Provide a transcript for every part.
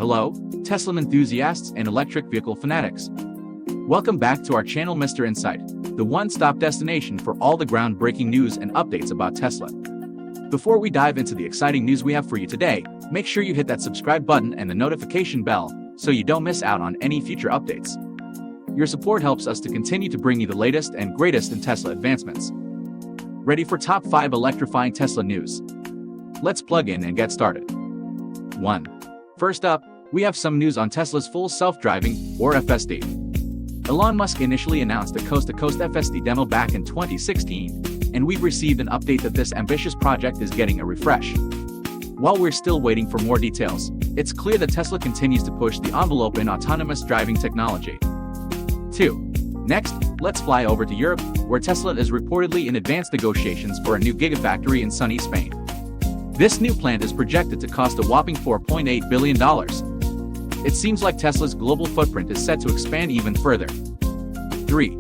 Hello, Tesla enthusiasts and electric vehicle fanatics. Welcome back to our channel Mr. Insight, the one-stop destination for all the groundbreaking news and updates about Tesla. Before we dive into the exciting news we have for you today, make sure you hit that subscribe button and the notification bell so you don't miss out on any future updates. Your support helps us to continue to bring you the latest and greatest in Tesla advancements. Ready for top 5 electrifying Tesla news? Let's plug in and get started. 1. First up, we have some news on Tesla's full self-driving, or FSD. Elon Musk initially announced the coast-to-coast FSD demo back in 2016, and we've received an update that this ambitious project is getting a refresh. While we're still waiting for more details, it's clear that Tesla continues to push the envelope in autonomous driving technology. 2. Next, let's fly over to Europe, where Tesla is reportedly in advanced negotiations for a new Gigafactory in sunny Spain. This new plant is projected to cost a whopping $4.8 billion. It seems like Tesla's global footprint is set to expand even further. 3.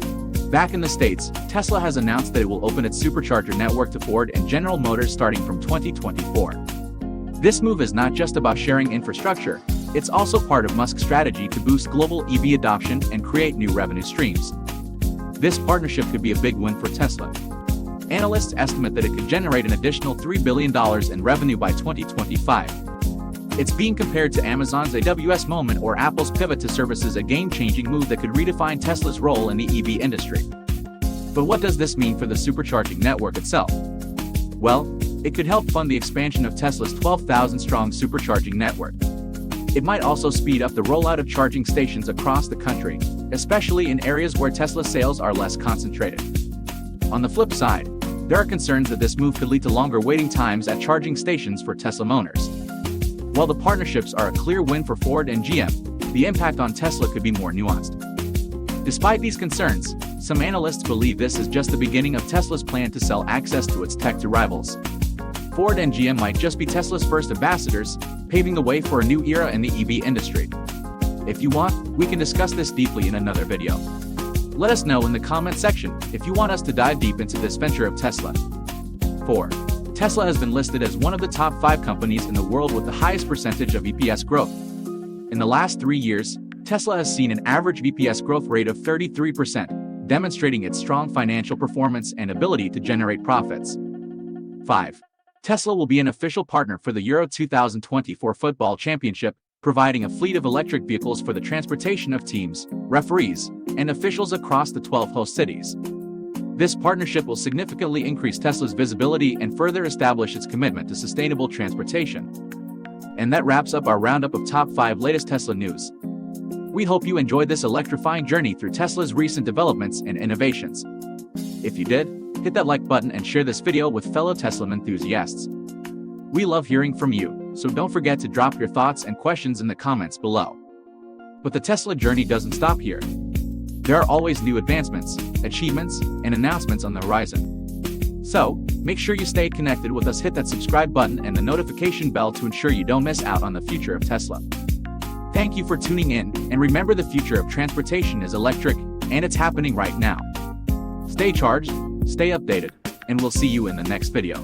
Back in the States, Tesla has announced that it will open its Supercharger network to Ford and General Motors starting from 2024. This move is not just about sharing infrastructure, it's also part of Musk's strategy to boost global EV adoption and create new revenue streams. This partnership could be a big win for Tesla. Analysts estimate that it could generate an additional $3 billion in revenue by 2025. It's being compared to Amazon's AWS moment or Apple's pivot to services, a game-changing move that could redefine Tesla's role in the EV industry. But what does this mean for the supercharging network itself? Well, it could help fund the expansion of Tesla's 12,000-strong supercharging network. It might also speed up the rollout of charging stations across the country, especially in areas where Tesla sales are less concentrated. On the flip side, there are concerns that this move could lead to longer waiting times at charging stations for Tesla owners. While the partnerships are a clear win for Ford and GM, the impact on Tesla could be more nuanced. Despite these concerns, some analysts believe this is just the beginning of Tesla's plan to sell access to its tech to rivals. Ford and GM might just be Tesla's first ambassadors, paving the way for a new era in the EV industry. If you want, we can discuss this deeply in another video. Let us know in the comment section if you want us to dive deep into this venture of Tesla. 4. Tesla has been listed as one of the top 5 companies in the world with the highest percentage of EPS growth. In the last 3 years, Tesla has seen an average EPS growth rate of 33%, demonstrating its strong financial performance and ability to generate profits. 5. Tesla will be an official partner for the Euro 2024 Football Championship, providing a fleet of electric vehicles for the transportation of teams, referees, and officials across the 12 host cities. This partnership will significantly increase Tesla's visibility and further establish its commitment to sustainable transportation. And that wraps up our roundup of top 5 latest Tesla news. We hope you enjoyed this electrifying journey through Tesla's recent developments and innovations. If you did, hit that like button and share this video with fellow Tesla enthusiasts. We love hearing from you, so don't forget to drop your thoughts and questions in the comments below. But the Tesla journey doesn't stop here. There are always new advancements, achievements, and announcements on the horizon. So, make sure you stay connected with us. Hit that subscribe button and the notification bell to ensure you don't miss out on the future of Tesla. Thank you for tuning in, and remember, the future of transportation is electric, and it's happening right now. Stay charged, stay updated, and we'll see you in the next video.